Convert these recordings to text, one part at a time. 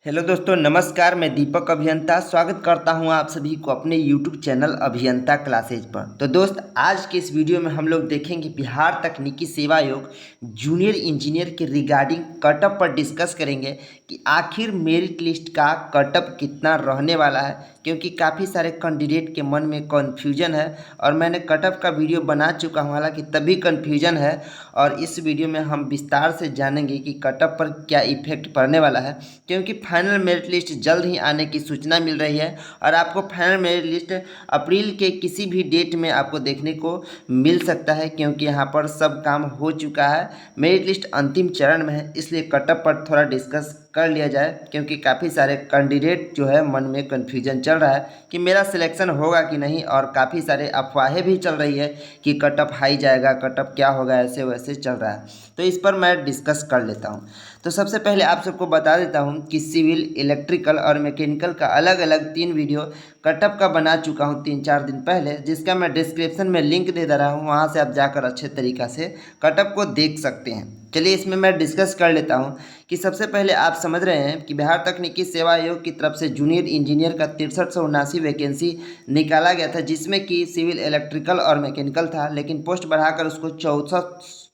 Hello दोस्तों, नमस्कार। मैं दीपक अभियंता स्वागत करता हूं आप सभी को अपने यूट्यूब चैनल अभियंता क्लासेज पर। तो दोस्त, आज के इस वीडियो में हम लोग देखेंगे बिहार तकनीकी सेवा आयोग जूनियर इंजीनियर के रिगार्डिंग कटअप पर डिस्कस करेंगे कि आखिर मेरिट लिस्ट का कटअप कितना रहने वाला है, क्योंकि काफ़ी सारे कैंडिडेट के मन में कन्फ्यूजन है और मैंने कटअप का वीडियो बना चुका हूँ, हालांकि तभी कन्फ्यूजन है। और इस वीडियो में हम विस्तार से जानेंगे कि कटअप पर क्या इफेक्ट पड़ने वाला है, क्योंकि फाइनल मेरिट लिस्ट जल्द ही आने की सूचना मिल रही है और आपको फाइनल मेरिट लिस्ट अप्रैल के किसी भी डेट में आपको देखने को मिल सकता है, क्योंकि यहाँ पर सब काम हो चुका है। मेरिट लिस्ट अंतिम चरण में है, इसलिए कटअप पर थोड़ा डिस्कस कर लिया जाए, क्योंकि काफ़ी सारे कैंडिडेट जो है मन में कन्फ्यूजन चल रहा है कि मेरा सिलेक्शन होगा कि नहीं, और काफ़ी सारे अफवाहें भी चल रही है कि कटअप हाई जाएगा, कटअप क्या होगा, ऐसे वैसे चल रहा है। तो इस पर मैं डिस्कस कर लेता हूँ। तो सबसे पहले आप सबको बता देता हूँ कि सिविल, इलेक्ट्रिकल और मैकेनिकल का अलग अलग 3 वीडियो कटअप का बना चुका हूँ 3-4 दिन पहले, जिसका मैं डिस्क्रिप्शन में लिंक दे रहा हूँ, वहाँ से आप जाकर अच्छे तरीक़ा से कटअप को देख सकते हैं। चलिए इसमें मैं डिस्कस कर लेता हूँ कि सबसे पहले आप समझ रहे हैं कि बिहार तकनीकी सेवा आयोग की तरफ से जूनियर इंजीनियर का 6379 वैकेंसी निकाला गया था, जिसमें कि सिविल, इलेक्ट्रिकल और मैकेनिकल था, लेकिन पोस्ट बढ़ाकर उसको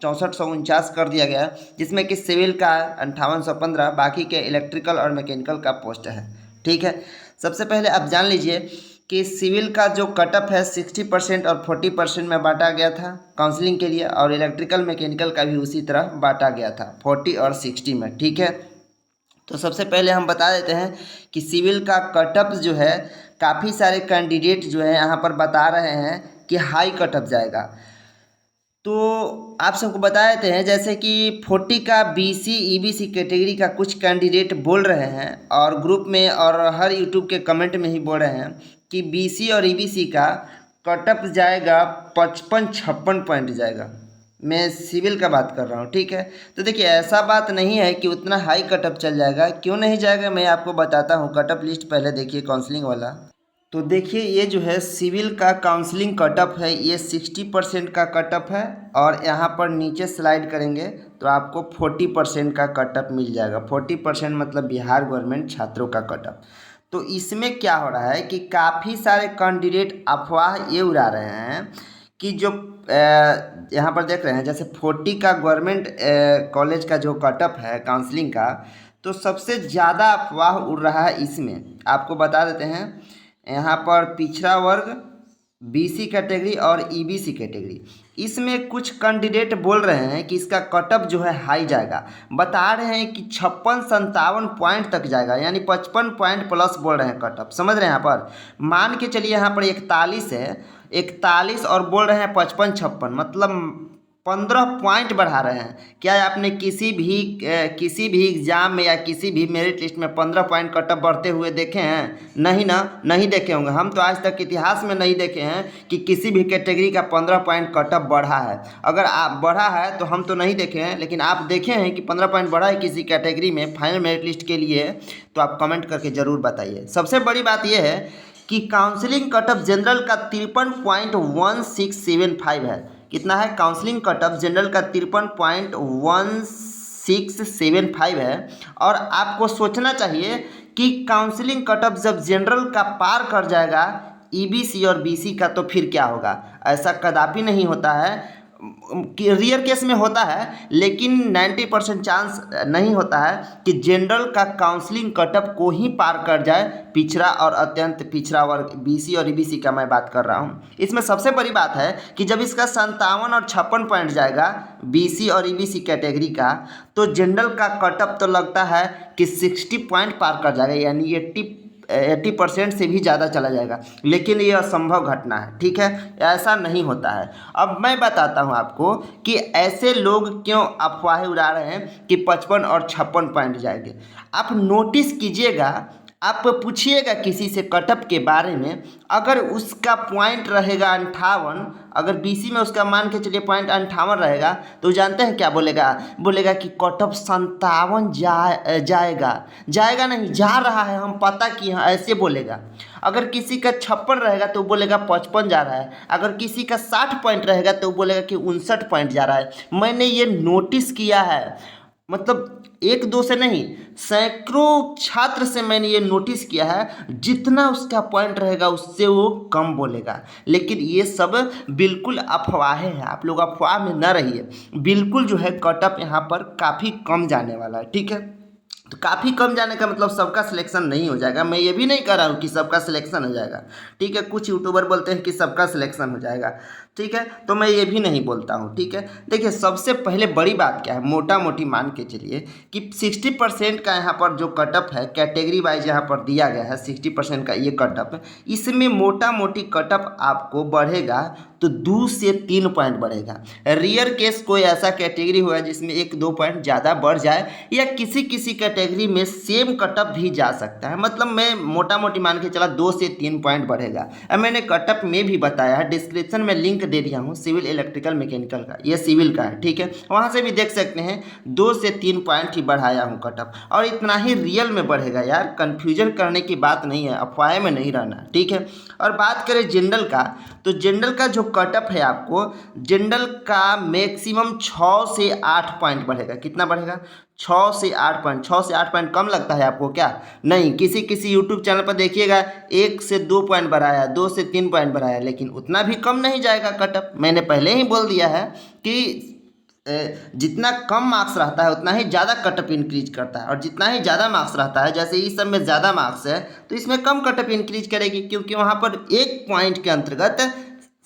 6449 कर दिया गया, जिसमें कि सिविल का 5815, बाकी के इलेक्ट्रिकल और मैकेनिकल का पोस्ट है। ठीक है, सबसे पहले आप जान लीजिए कि सिविल का जो कटअप है 60% और 40% में बांटा गया था काउंसलिंग के लिए, और इलेक्ट्रिकल मैकेनिकल का भी उसी तरह बांटा गया था 40 और 60 में। ठीक है, तो सबसे पहले हम बता देते हैं कि सिविल का कटअप जो है, काफ़ी सारे कैंडिडेट जो है यहाँ पर बता रहे हैं कि हाई कटअप जाएगा। तो आप सबको बता देते हैं, जैसे कि 40 का बीसी ईबीसी कैटेगरी का कुछ कैंडिडेट बोल रहे हैं और ग्रुप में और हर यूट्यूब के कमेंट में ही बोल रहे हैं कि बीसी और ईबीसी का कटअप जाएगा 55-56 पॉइंट जाएगा। मैं सिविल का बात कर रहा हूँ। ठीक है, तो देखिए ऐसा बात नहीं है कि उतना हाई कटअप चल जाएगा। क्यों नहीं जाएगा, मैं आपको बताता हूँ। कटअप लिस्ट पहले देखिए काउंसलिंग वाला। तो देखिए ये जो है सिविल का काउंसलिंग कटअप है, ये 60% का कटअप है, और यहाँ पर नीचे स्लाइड करेंगे तो आपको 40% का कटअप मिल जाएगा। 40% मतलब बिहार गवर्नमेंट छात्रों का कटअप। तो इसमें क्या हो रहा है कि काफ़ी सारे कैंडिडेट अफवाह ये उड़ा रहे हैं कि जो यहाँ पर देख रहे हैं, जैसे 40 का गवर्नमेंट कॉलेज का जो कटअप है काउंसलिंग का, तो सबसे ज़्यादा अफवाह उड़ रहा है इसमें। आपको बता देते हैं, यहाँ पर पिछड़ा वर्ग, बीसी कैटेगरी और ईबीसी कैटेगरी, इसमें कुछ कैंडिडेट बोल रहे हैं कि इसका कटअप जो है हाई जाएगा। बता रहे हैं कि 56-57 पॉइंट तक जाएगा, यानी 55 पॉइंट प्लस बोल रहे हैं कटअप। समझ रहे हैं, यहाँ पर मान के चलिए यहाँ पर 41 है, 41 और बोल रहे हैं 55-56, मतलब 15 पॉइंट बढ़ा रहे हैं। क्या आपने किसी भी एग्जाम में या किसी भी मेरिट लिस्ट में 15 पॉइंट कटअप बढ़ते हुए देखे हैं? नहीं ना, नहीं देखे होंगे। हम तो आज तक इतिहास में नहीं देखे हैं कि किसी भी कैटेगरी का 15 पॉइंट कटअप बढ़ा है। अगर आप बढ़ा है तो हम तो नहीं देखे हैं, लेकिन आप देखे हैं कि 15 पॉइंट बढ़ा है किसी कैटेगरी में फाइनल मेरिट लिस्ट के लिए, तो आप कमेंट करके ज़रूर बताइए। सबसे बड़ी बात यह है कि काउंसलिंग कटअप जनरल का 53.1675 है। कितना है काउंसलिंग कटअप जनरल का? 53.1675 है। और आपको सोचना चाहिए कि काउंसलिंग कटअप जब जनरल का पार कर जाएगा ईबीसी और बीसी का, तो फिर क्या होगा? ऐसा कदापि नहीं होता है। रियर केस में होता है, लेकिन 90% चांस नहीं होता है कि जनरल का काउंसलिंग कटअप को ही पार कर जाए पिछड़ा और अत्यंत पिछड़ा वर्ग, बीसी और ईबीसी का मैं बात कर रहा हूँ। इसमें सबसे बड़ी बात है कि जब इसका 57 और 56 पॉइंट जाएगा बीसी और ईबीसी कैटेगरी का, तो जनरल का कटअप तो लगता है कि 60 पॉइंट पार कर जाएगा, यानी 80% से भी ज़्यादा चला जाएगा। लेकिन ये असंभव घटना है। ठीक है, ऐसा नहीं होता है। अब मैं बताता हूँ आपको कि ऐसे लोग क्यों अफवाहें उड़ा रहे हैं कि 55 और 56 पॉइंट जाएंगे। आप नोटिस कीजिएगा, आप पूछिएगा किसी से कटअप के बारे में, अगर उसका पॉइंट रहेगा 58, अगर बीसी में उसका मान के चलिए पॉइंट 58 रहेगा, तो जानते हैं क्या बोलेगा? बोलेगा कि कटअप 57 जाएगा नहीं, जा रहा है, हम पता किए हैं, ऐसे बोलेगा। अगर किसी का 56 रहेगा तो बोलेगा 55 जा रहा है। अगर किसी का 60 पॉइंट रहेगा तो बोलेगा कि 59 पॉइंट जा रहा है। मैंने ये नोटिस किया है। मतलब एक दो से नहीं, सैकड़ों छात्र से मैंने ये नोटिस किया है, जितना उसका पॉइंट रहेगा उससे वो कम बोलेगा। लेकिन ये सब बिल्कुल अफवाहें हैं, आप लोग अफवाह में न रहिए। बिल्कुल जो है कट ऑफ यहाँ पर काफ़ी कम जाने वाला है, ठीक है। तो काफ़ी कम जाने का मतलब सबका सिलेक्शन नहीं हो जाएगा। मैं ये भी नहीं कह रहा हूँ कि सबका सिलेक्शन हो जाएगा, ठीक है। कुछ यूट्यूबर बोलते हैं कि सबका सिलेक्शन हो जाएगा, ठीक है, तो मैं ये भी नहीं बोलता हूँ, ठीक है। देखिए सबसे पहले बड़ी बात क्या है, मोटा मोटी मान के चलिए कि 60% का यहाँ पर जो कटअप है कैटेगरी वाइज यहाँ पर दिया गया है, 60% का ये कटअप, इसमें मोटा मोटी कटअप आपको बढ़ेगा तो 2 से 3 पॉइंट बढ़ेगा। रियर केस कोई ऐसा कैटेगरी होगा जिसमें 1-2 पॉइंट ज़्यादा बढ़ जाए, या किसी किसी कैटेगरी में सेम कटअप भी जा सकता है। मतलब मैं मोटा मोटी मान के चला 2 से 3 पॉइंट बढ़ेगा। अब मैंने कटअप में भी बताया है, डिस्क्रिप्शन में लिंक दे दिया हूँ सिविल इलेक्ट्रिकल मैकेनिकल का, ये सिविल का है, ठीक है, वहाँ से भी देख सकते हैं। 2 से 3 पॉइंट ही बढ़ाया हूँ कटअप, और इतना ही रियल में बढ़ेगा यार, कन्फ्यूजन करने की बात नहीं है, अफवाह में नहीं रहना, ठीक है। और बात करें जनरल का, तो जनरल का जो कटअप है आपको, जनरल का मैक्सिमम 6 से 8 पॉइंट बढ़ेगा। कितना बढ़ेगा? 6 से 8 पॉइंट। 6 से 8 पॉइंट कम लगता है आपको क्या? नहीं, किसी किसी यूट्यूब चैनल पर देखिएगा 1 से 2 पॉइंट बढ़ाया, 2 से 3 पॉइंट बढ़ाया, लेकिन उतना भी कम नहीं जाएगा कटअप। मैंने पहले ही बोल दिया है कि जितना कम मार्क्स रहता है उतना ही ज़्यादा कटअप इंक्रीज करता है, और जितना ही ज़्यादा मार्क्स रहता है, जैसे इस सब में ज़्यादा मार्क्स है तो इसमें कम कटअप इंक्रीज करेगी, क्योंकि वहाँ पर एक पॉइंट के अंतर्गत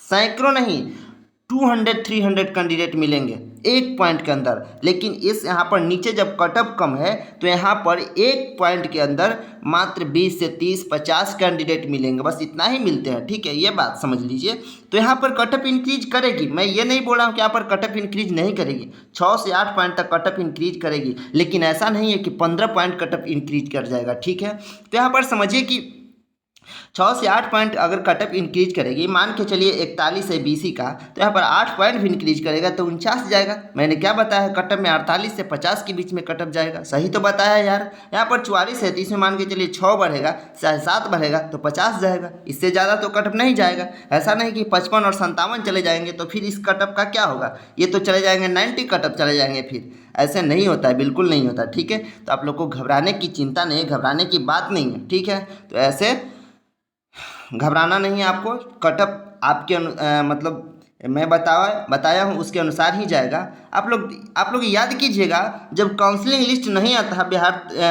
सैकड़ों नहीं 200-300 कैंडिडेट मिलेंगे एक पॉइंट के अंदर। लेकिन इस यहाँ पर नीचे जब कटअप कम है तो यहाँ पर एक पॉइंट के अंदर मात्र 20 से 30-50 कैंडिडेट मिलेंगे, बस इतना ही मिलते हैं, ठीक है, ये बात समझ लीजिए। तो यहाँ पर कटअप इंक्रीज करेगी, मैं ये नहीं बोल रहा हूँ कि यहाँ पर कटअप इंक्रीज नहीं करेगी, 6 से 8 पॉइंट तक कटअप इंक्रीज करेगी, लेकिन ऐसा नहीं है कि 15 पॉइंट कटअप इंक्रीज कर जाएगा, ठीक है। तो यहाँ पर समझिए कि 6 से 8 पॉइंट अगर कटअप इंक्रीज करेगी, मान के चलिए 41 है बीसी का, तो यहाँ पर 8 पॉइंट भी इंक्रीज करेगा तो 49 जाएगा। मैंने क्या बताया, कटअप में 48 से 50 के बीच में कटअप जाएगा, सही तो बताया यार। यहाँ पर 44 है तो इसमें मान के चलिए 6 बढ़ेगा, चाहे 7 बढ़ेगा तो 50 जाएगा, इससे ज़्यादा तो कटअप नहीं जाएगा। ऐसा नहीं कि 55 और 57 चले जाएंगे तो फिर इस कटअप का क्या होगा, ये तो चले जाएंगे 90 कटअप चले जाएंगे, फिर ऐसे नहीं होता है, बिल्कुल नहीं होता, ठीक है। तो आप लोग को घबराने की चिंता नहीं, घबराने की बात नहीं है, ठीक है। तो ऐसे घबराना नहीं है आपको, कटअप आपके मतलब मैं बताया हूँ उसके अनुसार ही जाएगा। आप लोग याद कीजिएगा, जब काउंसलिंग लिस्ट नहीं आता था,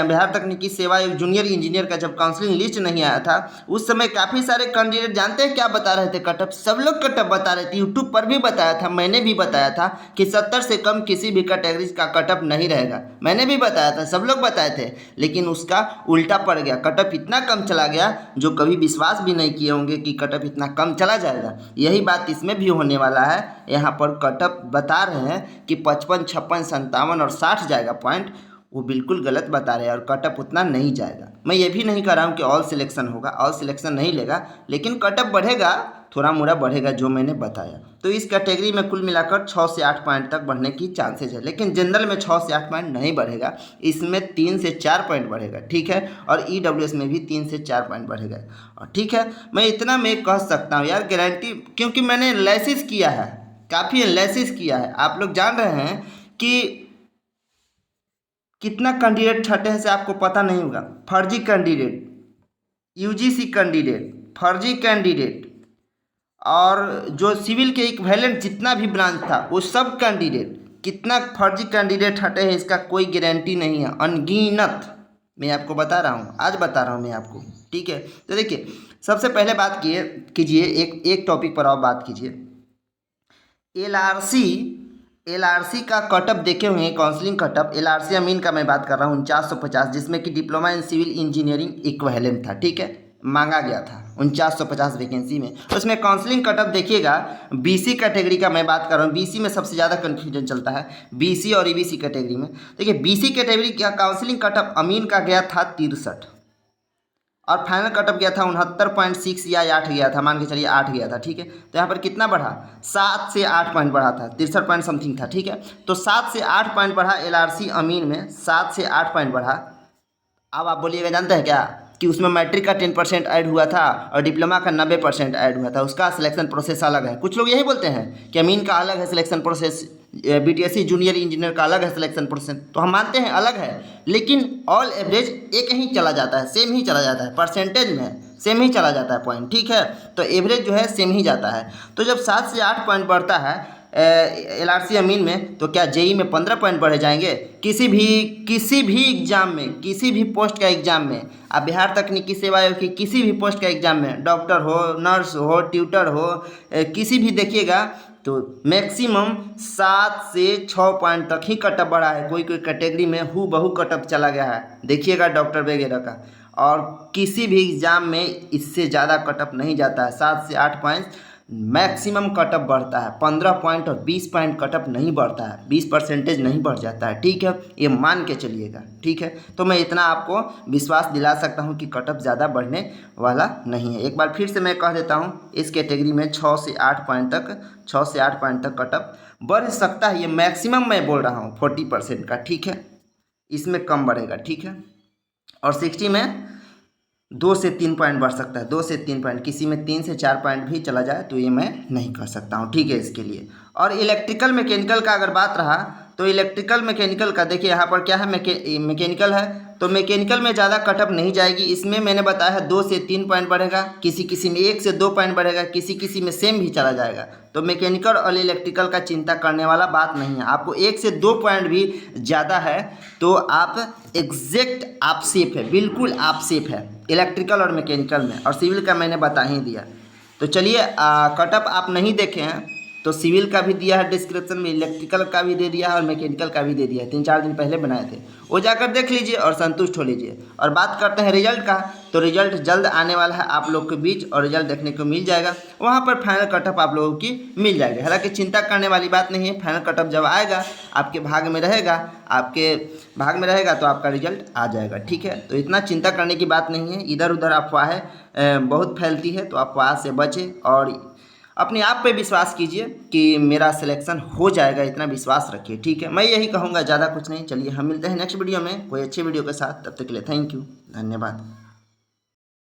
बिहार तकनीकी सेवा एक जूनियर इंजीनियर का जब काउंसलिंग लिस्ट नहीं आया था, उस समय काफ़ी सारे कैंडिडेट जानते हैं क्या बता रहे थे, कटअप, सब लोग कटअप बता रहे थे। यूट्यूब पर भी बताया था, मैंने भी बताया था कि 70 से कम किसी भी कैटेगरी का कटअप नहीं रहेगा, मैंने भी बताया था, सब लोग बताए थे। लेकिन उसका उल्टा पड़ गया, कटअप इतना कम चला गया जो कभी विश्वास भी नहीं किए होंगे कि कटअप इतना कम चला जाएगा। यही बात इसमें भी होने वाला है। यहाँ पर कटअप बता रहे हैं कि 55, 56, 57 और 60 जाएगा पॉइंट, वो बिल्कुल गलत बता रहे हैं, और कटअप उतना नहीं जाएगा। मैं ये भी नहीं कह रहा हूँ कि ऑल सिलेक्शन होगा, ऑल सिलेक्शन नहीं लेगा, लेकिन कटअप बढ़ेगा, थोड़ा मोड़ा बढ़ेगा जो मैंने बताया। तो इस कैटेगरी में कुल मिलाकर 6 से 8 पॉइंट तक बढ़ने की चांसेज है, लेकिन जनरल में 6 से 8 पॉइंट नहीं बढ़ेगा, इसमें 3 से 4 पॉइंट बढ़ेगा, ठीक है। और ईडब्ल्यूएस में भी 3 से 4 पॉइंट बढ़ेगा, और ठीक है। मैं इतना मैं कह सकता हूँ यार, गारंटी, क्योंकि मैंने एनालिसिस किया है, काफ़ी एनालिसिस किया है। आप लोग जान रहे हैं कि कितना कैंडिडेट छठे हैं से आपको पता नहीं होगा, फर्जी कैंडिडेट, यूजीसी कैंडिडेट, फर्जी कैंडिडेट, और जो सिविल के इक्विवेलेंट जितना भी ब्रांच था वो सब कैंडिडेट, कितना फर्जी कैंडिडेट हटे हैं इसका कोई गारंटी नहीं है, अनगिनत। मैं आपको बता रहा हूँ, आज बता रहा हूँ मैं आपको, ठीक है। तो देखिए सबसे पहले बात कीजिए एक टॉपिक पर और बात कीजिए, एलआरसी का कटअप देखे हुए हैं, काउंसलिंग कटअप एलआरसी अमीन का मैं बात कर रहा हूँ 4950, जिसमें कि diploma in civil engineering equivalent था, ठीक है, मांगा गया था 4950 वैकेंसी में। तो उसमें काउंसलिंग कटअप देखिएगा, बीसी कैटेगरी का मैं बात कर रहा हूँ, बीसी में सबसे ज़्यादा कन्फ्यूजन चलता है, बीसी और ईबीसी कैटेगरी में। देखिए बीसी कैटेगरी का काउंसलिंग कटअप अमीन का गया था 63, और फाइनल कटअप गया था 69.6 या 8 गया था, मान के चलिए 8 गया था, ठीक है। तो यहाँ पर कितना बढ़ा, 7 से 8 पॉइंट बढ़ा था, 63 पॉइंट समथिंग था, ठीक है। तो 7 से 8 पॉइंट बढ़ा एलआरसी अमीन में, 7 से 8 पॉइंट बढ़ा। अब आप बोलिएगा जानते हैं क्या कि उसमें मैट्रिक का 10% ऐड हुआ था और डिप्लोमा का 90% ऐड हुआ था, उसका सिलेक्शन प्रोसेस अलग है। कुछ लोग यही बोलते हैं कि अमीन का अलग है selection process, BTSC junior engineer का अलग है सिलेक्शन प्रोसेस, तो हम मानते हैं अलग है, लेकिन ऑल एवरेज एक ही चला जाता है, सेम ही चला जाता है, परसेंटेज में सेम ही चला जाता है पॉइंट, ठीक है। तो एवरेज जो है सेम ही जाता है। तो जब 7 से 8 पॉइंट बढ़ता है LRC अमीन में, तो क्या जेई में 15 पॉइंट बढ़े जाएंगे? किसी भी एग्जाम में, किसी भी पोस्ट का एग्जाम में, आप बिहार तकनीकी सेवा आयोग की किसी भी पोस्ट का एग्जाम में, डॉक्टर हो, नर्स हो, ट्यूटर हो, किसी भी देखिएगा तो मैक्सिमम 7 से 6 पॉइंट तक ही कटअप बढ़ा है। कोई कोई कैटेगरी में हु बहु कटअप चला गया है, देखिएगा डॉक्टर वगैरह का। और किसी भी एग्ज़ाम में इससे ज़्यादा कटअप नहीं जाता है, 7 से 8 पॉइंट मैक्सिमम कटअप बढ़ता है। 15 पॉइंट और 20 पॉइंट कटअप नहीं बढ़ता है, 20% नहीं बढ़ जाता है, ठीक है, ये मान के चलिएगा, ठीक है। तो मैं इतना आपको विश्वास दिला सकता हूँ कि कटअप ज़्यादा बढ़ने वाला नहीं है। एक बार फिर से मैं कह देता हूँ, इस कैटेगरी में 6 से 8 पॉइंट तक कटअप बढ़ सकता है, ये मैक्सिमम मैं बोल रहा हूँ 40% का, ठीक है, इसमें कम बढ़ेगा, ठीक है। और 60 में 2 से 3 पॉइंट बढ़ सकता है, 2 से 3 पॉइंट, किसी में 3 से 4 पॉइंट भी चला जाए तो ये मैं नहीं कर सकता हूँ, ठीक है, इसके लिए। और इलेक्ट्रिकल मैकेनिकल का अगर बात रहा, तो इलेक्ट्रिकल मैकेनिकल का देखिए यहाँ पर क्या है, मैकेनिकल है, तो मैकेनिकल में ज़्यादा कटअप नहीं जाएगी। इसमें मैंने बताया है 2 से 3 पॉइंट बढ़ेगा, किसी में 1 से 2 पॉइंट बढ़ेगा, किसी में सेम भी चला जाएगा। तो मैकेनिकल और इलेक्ट्रिकल का चिंता करने वाला बात नहीं है। आपको 1 से 2 पॉइंट भी ज़्यादा है तो आप एग्जैक्ट आप सेफ है, बिल्कुल आप सेफ है इलेक्ट्रिकल और मैकेनिकल में। और सिविल का मैंने बता ही दिया। तो चलिए, कटअप आप नहीं देखे हैं तो सिविल का भी दिया है डिस्क्रिप्शन में, इलेक्ट्रिकल का भी दे दिया है और मैकेनिकल का भी दे दिया है, 3-4 दिन पहले बनाए थे, वो जाकर देख लीजिए और संतुष्ट हो लीजिए। और बात करते हैं रिजल्ट का, तो रिजल्ट जल्द आने वाला है आप लोग के बीच और रिजल्ट देखने को मिल जाएगा, वहाँ पर फाइनल कटअप आप लोगों की मिल जाएगी। हालांकि चिंता करने वाली बात नहीं है, फाइनल कटअप जब आएगा आपके भाग में रहेगा, तो आपका रिजल्ट आ जाएगा, ठीक है। तो इतना चिंता करने की बात नहीं है। इधर उधर अफवाहें बहुत फैलती है, तो अफवाह से बचें और अपने आप पे विश्वास कीजिए कि मेरा सिलेक्शन हो जाएगा, इतना विश्वास रखिए, ठीक है। मैं यही कहूँगा, ज़्यादा कुछ नहीं। चलिए हम मिलते हैं नेक्स्ट वीडियो में कोई अच्छे वीडियो के साथ, तब तक के लिए थैंक यू, धन्यवाद।